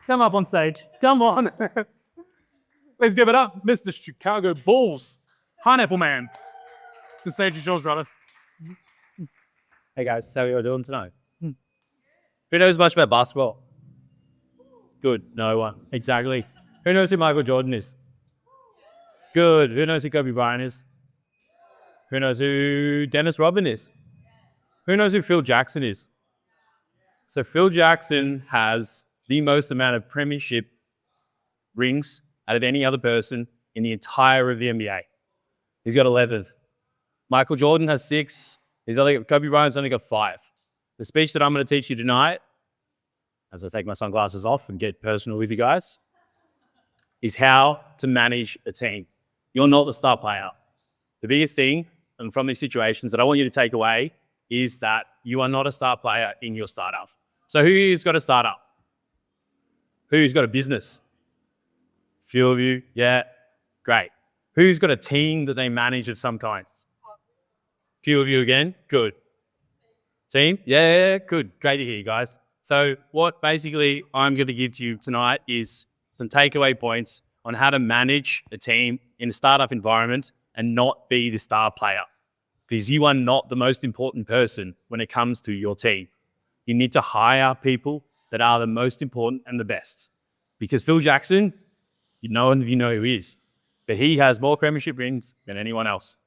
come up on stage. Come on. Let's give it up, Mr. Chicago Bulls, Pineapple Man. The stage is yours, brothers. Hey guys, how are you doing tonight? Who knows much about basketball? Good, no one. Exactly. Who knows who Michael Jordan is? Good. Who knows who Kobe Bryant is? Who knows who Dennis Rodman is? Who knows who Phil Jackson is? So Phil Jackson has the most amount of premiership rings out of any other person in the entire of the NBA. He's got 11. Michael Jordan has 6. Kobe Bryant's only got 5. The speech that I'm going to teach you tonight, as I take my sunglasses off and get personal with you guys, is how to manage a team. You're not the star player. The biggest thing, and from these situations that I want you to take away, is that you are not a star player in your startup. So who's got a startup? Who's got a business? Few of you, yeah, great. Who's got a team that they manage of some kind? Few of you again, good. Team, yeah, good, great to hear you guys. So what basically I'm going to give to you tonight is some takeaway points on how to manage a team in a startup environment and not be the star player. Because you are not the most important person when it comes to your team. You need to hire people that are the most important and the best. Because Phil Jackson, none of you know who he is, but he has more premiership rings than anyone else.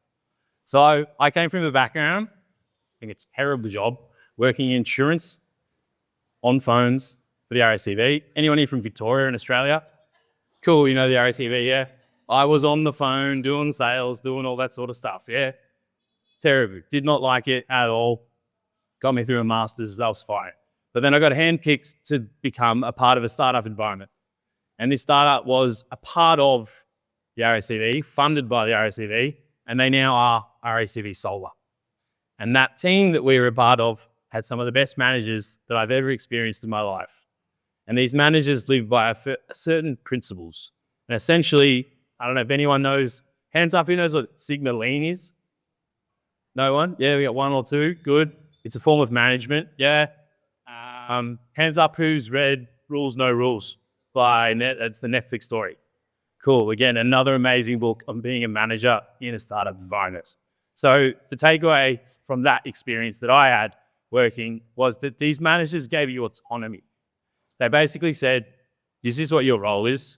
So I came from a background, I think it's a terrible job, working in insurance, on phones for the RACV. Anyone here from Victoria in Australia? Cool, you know the RACV, yeah? I was on the phone doing sales, doing all that sort of stuff, yeah? Terrible. Did not like it at all. Got me through a master's, that was fine. But then I got handpicked to become a part of a startup environment. And this startup was a part of the RACV, funded by the RACV, and they now are RACV Solar. And that team that we were a part of had some of the best managers that I've ever experienced in my life. And these managers live by certain principles. And essentially, I don't know if anyone knows, hands up, who knows what Sigma Lean is? No one? Yeah, we got 1 or 2, good. It's a form of management, yeah. Hands up who's read Rules, No Rules by that's the Netflix story. Cool, again, another amazing book on being a manager in a startup environment. So the takeaway from that experience that I had working was that these managers gave you autonomy. They basically said, this is what your role is,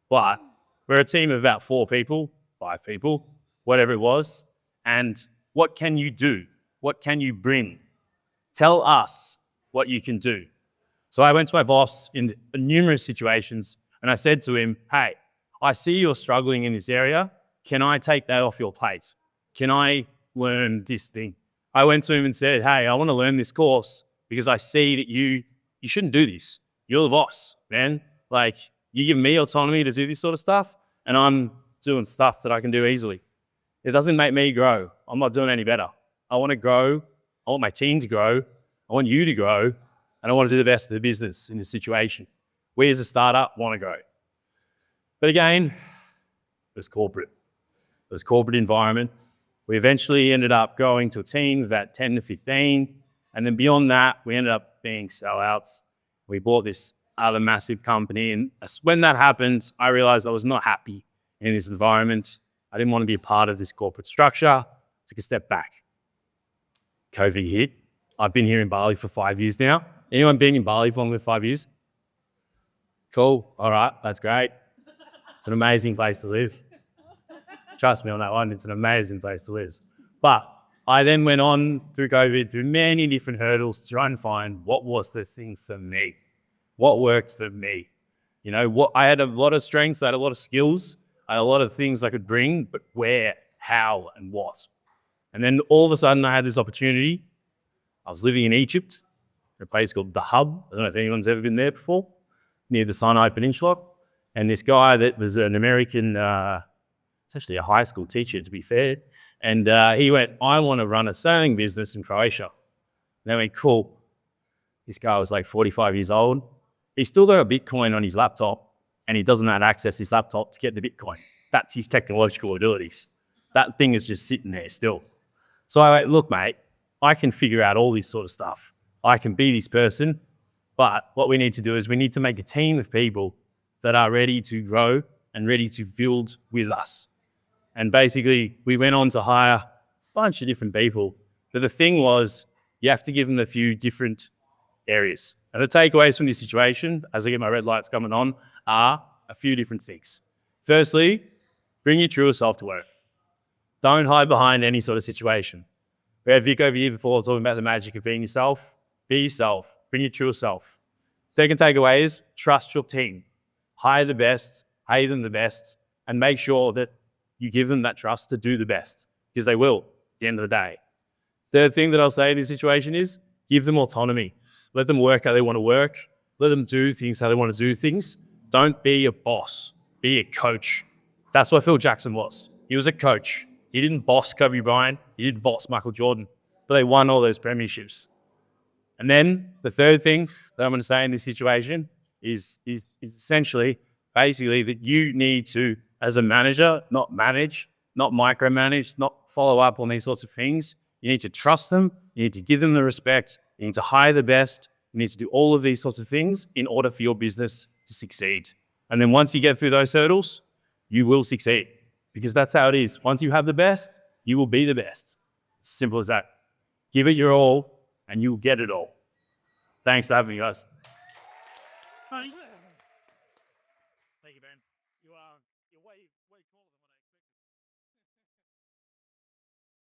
but we're a team of about 4 people, 5 people, whatever it was, and what can you do? What can you bring? Tell us what you can do. So I went to my boss in numerous situations and I said to him, hey, I see you're struggling in this area. Can I take that off your plate? Can I learn this thing? I went to him and said, hey, I want to learn this course because I see that you shouldn't do this. You're the boss, man. Like, you give me autonomy to do this sort of stuff and I'm doing stuff that I can do easily. It doesn't make me grow. I'm not doing any better. I want to grow. I want my team to grow. I want you to grow. And I want to do the best for the business in this situation. We as a startup want to grow. But again, it was corporate. It was corporate environment. We eventually ended up going to a team of about 10 to 15. And then beyond that, we ended up being sellouts. We bought this other massive company. And when that happened, I realized I was not happy in this environment. I didn't want to be a part of this corporate structure. Took a step back. COVID hit. I've been here in Bali for 5 years now. Anyone been in Bali for longer than 5 years? Cool. All right. That's great. It's an amazing place to live. Trust me on that one. It's an amazing place to live. But I then went on through COVID, through many different hurdles to try and find what was the thing for me. What worked for me. You know, I had a lot of strengths. I had a lot of skills. I had a lot of things I could bring, but where, how, and what. And then all of a sudden I had this opportunity. I was living in Egypt, a place called The Hub. I don't know if anyone's ever been there before, near the Sinai Peninsula. And this guy that was an American, it's actually a high school teacher to be fair, and he went, I want to run a sailing business in Croatia. And I went, cool. This guy was like 45 years old. He's still got a Bitcoin on his laptop, and he doesn't know how to access his laptop to get the Bitcoin. That's his technological abilities. That thing is just sitting there still. So I went, look, mate, I can figure out all this sort of stuff. I can be this person. But what we need to do is we need to make a team of people that are ready to grow and ready to build with us. And basically, we went on to hire a bunch of different people. But the thing was, you have to give them a few different areas. And the takeaways from this situation, as I get my red lights coming on, are a few different things. Firstly, bring your truest self to work. Don't hide behind any sort of situation. We had Vic over here before talking about the magic of being yourself. Be yourself. Bring your truest self. Second takeaway is trust your team. Hire the best, pay them the best, and make sure that you give them that trust to do the best, because they will at the end of the day. Third thing that I'll say in this situation is give them autonomy. Let them work how they want to work. Let them do things how they want to do things. Don't be a boss. Be a coach. That's what Phil Jackson was. He was a coach. He didn't boss Kobe Bryant. He didn't boss Michael Jordan. But they won all those premierships. And then the third thing that I'm going to say in this situation is essentially, basically, that you need to, as a manager, not manage, not micromanage, not follow up on these sorts of things. You need to trust them. You need to give them the respect. You need to hire the best. You need to do all of these sorts of things in order for your business to succeed. And then once you get through those hurdles, you will succeed, because that's how it is. Once you have the best, you will be the best. Simple as that. Give it your all and you'll get it all. Thanks for having me, guys.